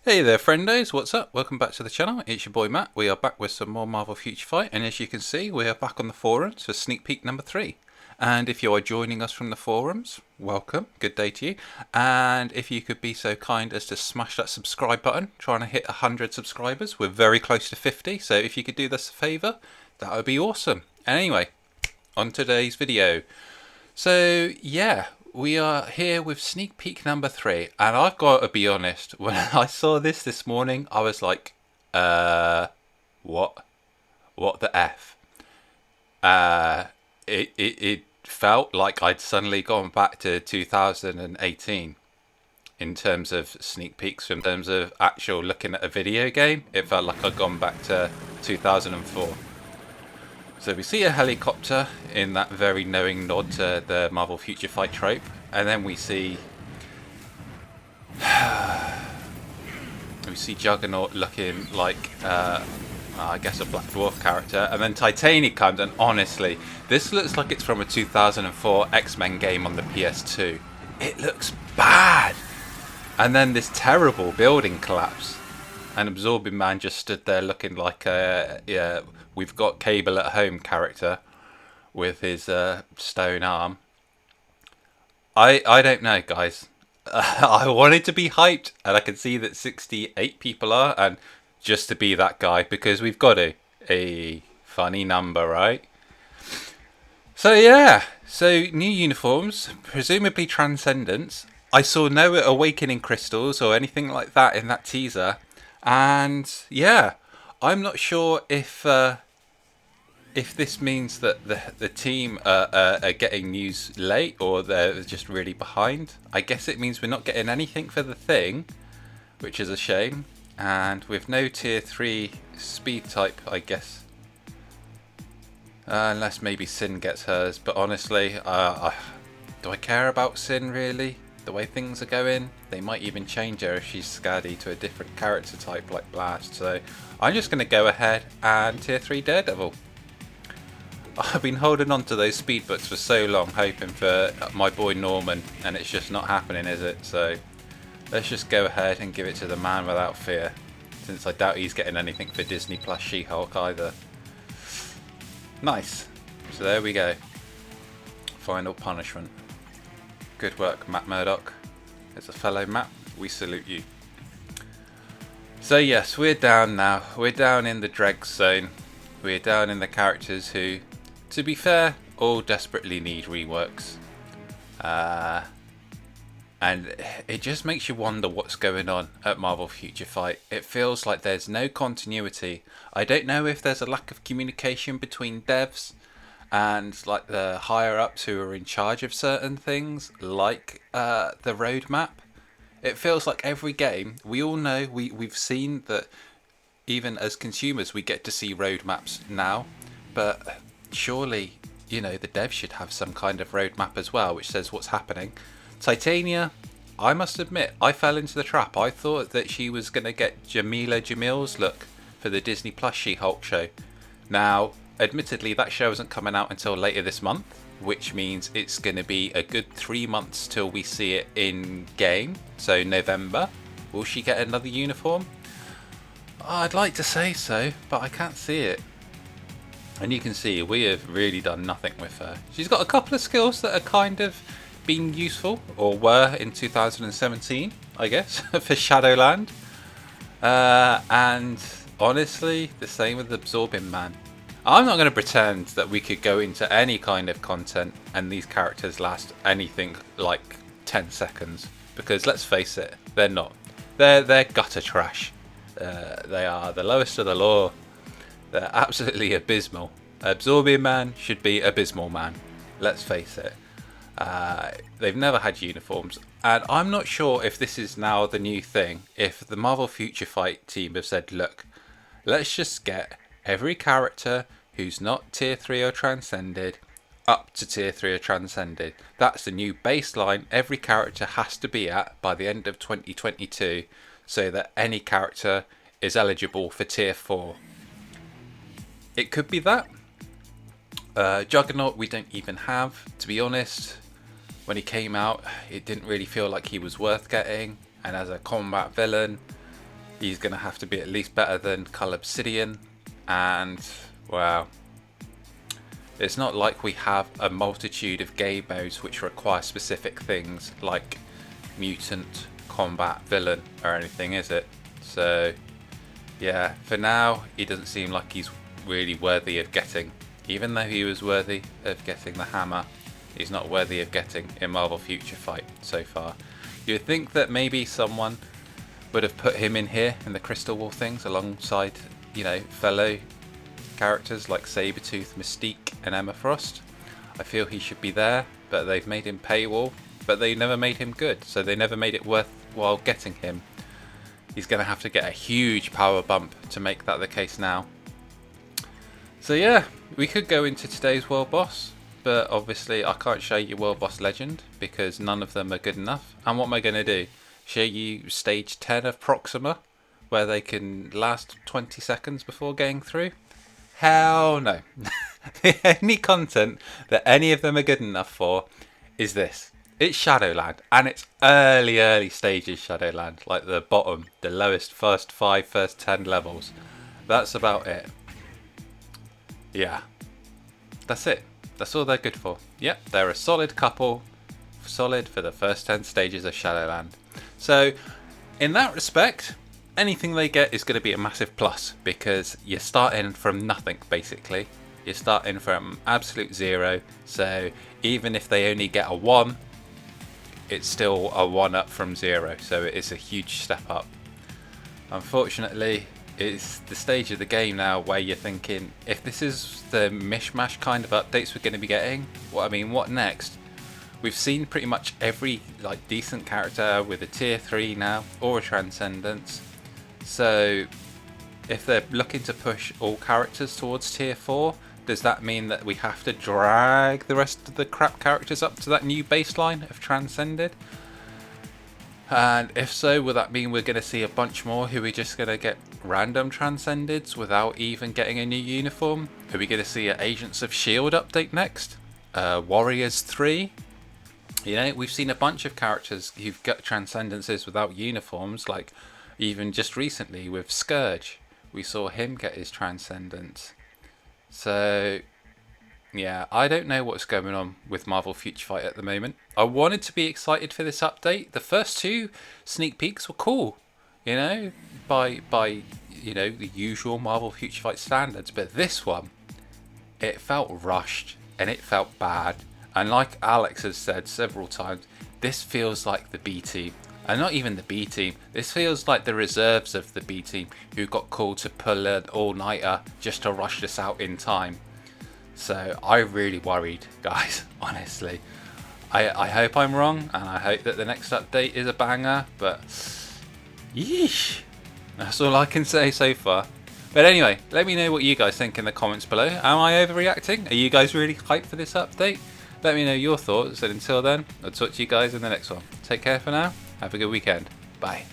Hey there friendos, what's up? Welcome back to the channel, it's your boy Matt. We are back with some more Marvel Future Fight, and as you can see we are back on the forums for sneak peek number 3. And if you are joining us from the forums, welcome, good day to you. And if you could be so kind as to smash that subscribe button, trying to hit 100 subscribers. We're very close to 50, so if you could do us a favour, that would be awesome. And anyway, on today's video. So yeah, we are here with sneak peek number 3, and I've got to be honest, when I saw this morning, I was like, what? What the F? It felt like I'd suddenly gone back to 2018 in terms of sneak peeks, in terms of actual looking at a video game. It felt like I'd gone back to 2004. So we see a helicopter in that very knowing nod to the Marvel Future Fight trope, and then we see Juggernaut looking like I guess a Black Dwarf character, and then Titania comes, and honestly, this looks like it's from a 2004 X-Men game on the PS2. It looks bad. And then this terrible building collapse, and Absorbing Man just stood there looking like a we've got Cable at home character with his stone arm. I don't know, guys. I wanted to be hyped, and I can see that 68 people are, and just to be that guy, because we've got a funny number, right? So yeah, so new uniforms, presumably Transcendence. I saw no Awakening Crystals or anything like that in that teaser, and yeah, I'm not sure if this means that the team are getting news late, or they're just really behind. I guess it means we're not getting anything for the Thing, which is a shame. And with no tier 3 speed type, I guess. Unless maybe Sin gets hers. But honestly, do I care about Sin really? The way things are going? They might even change her if she's Scaddy to a different character type like Blast. So I'm just going to go ahead and tier 3 Daredevil. I've been holding on to those speed books for so long, hoping for my boy Norman, and it's just not happening, is it? So let's just go ahead and give it to the man without fear, since I doubt he's getting anything for Disney Plus She-Hulk either. Nice. So there we go. Final punishment. Good work, Matt Murdock. As a fellow Matt, we salute you. So yes, we're down now. We're down in the dregs zone. We're down in the characters who, to be fair, all desperately need reworks. And it just makes you wonder what's going on at Marvel Future Fight. It feels like there's no continuity. I don't know if there's a lack of communication between devs and like the higher ups who are in charge of certain things, like the roadmap. It feels like every game, we all know, we've seen that even as consumers we get to see roadmaps now, but surely, you know, the devs should have some kind of roadmap as well which says what's happening. Titania, I must admit, I fell into the trap. I thought that she was going to get Jamila Jamil's look for the Disney Plus She-Hulk show. Now, admittedly, that show isn't coming out until later this month, which means it's going to be a good 3 months till we see it in game. So November. Will she get another uniform? I'd like to say so, but I can't see it. And you can see we have really done nothing with her. She's got a couple of skills that are kind of been useful, or were in 2017, I guess, for Shadowland. And honestly, the same with Absorbing Man. I'm not going to pretend that we could go into any kind of content and these characters last anything like 10 seconds, because let's face it, they're not. They're gutter trash. They are the lowest of the law. They're absolutely abysmal. Absorbing Man should be Abysmal Man. Let's face it. They've never had uniforms, and I'm not sure if this is now the new thing. If the Marvel Future Fight team have said, look, let's just get every character who's not tier 3 or transcended up to tier 3 or transcended. That's the new baseline every character has to be at by the end of 2022, so that any character is eligible for tier 4. It could be that. Juggernaut we don't even have, to be honest. When he came out, it didn't really feel like he was worth getting, and as a combat villain, He's going to have to be at least better than Cull Obsidian. And, wow. It's not like we have a multitude of game modes which require specific things like mutant, combat, villain or anything, is it? So, yeah, for now, he doesn't seem like he's really worthy of getting. Even though he was worthy of getting the hammer, he's not worthy of getting in Marvel Future Fight so far. You would think that maybe someone would have put him in here in the Crystal War things alongside, you know, fellow characters like Sabretooth, Mystique and Emma Frost. I feel he should be there, but they've made him paywall, but they never made him good, so they never made it worthwhile getting him. He's going to have to get a huge power bump to make that the case now. So yeah, we could go into today's World Boss, but obviously I can't show you World Boss Legend because none of them are good enough. And what am I going to do? Show you stage 10 of Proxima, where they can last 20 seconds before getting through? Hell no. The only content that any of them are good enough for is this. It's Shadowland, and it's early stages Shadowland, like the bottom, the lowest first 5, first 10 levels. That's about it. Yeah, that's it. That's all they're good for. Yep, they're a solid couple, solid for the first 10 stages of Shadowland. So, in that respect, anything they get is going to be a massive plus, because you're starting from nothing, basically. You're starting from absolute zero, so even if they only get a 1, it's still a 1 up from 0, so it's a huge step up. Unfortunately, it's the stage of the game now where you're thinking, if this is the mishmash kind of updates we're going to be getting, what next? We've seen pretty much every decent character with a tier 3 now, or a Transcendence. So if they're looking to push all characters towards tier 4, does that mean that we have to drag the rest of the crap characters up to that new baseline of Transcended? And if so, will that mean we're going to see a bunch more who are just going to get random Transcendeds without even getting a new uniform? Are we going to see an Agents of S.H.I.E.L.D. update next? Warriors 3? You know, we've seen a bunch of characters who've got Transcendences without uniforms, like even just recently with Scourge. We saw him get his Transcendence. So, yeah, I don't know what's going on with Marvel Future Fight at the moment. I wanted to be excited for this update. The first 2 sneak peeks were cool, you know, by you know, the usual Marvel Future Fight standards. But this one, it felt rushed and it felt bad. And like Alex has said several times, this feels like the B team. And not even the B team, this feels like the reserves of the B team who got called to pull an all-nighter just to rush this out in time. So I really worried, guys, honestly. I hope I'm wrong, and I hope that the next update is a banger, but yeesh, that's all I can say so far. But anyway, let me know what you guys think in the comments below. Am I overreacting? Are you guys really hyped for this update? Let me know your thoughts, and until then, I'll talk to you guys in the next one. Take care for now. Have a good weekend. Bye.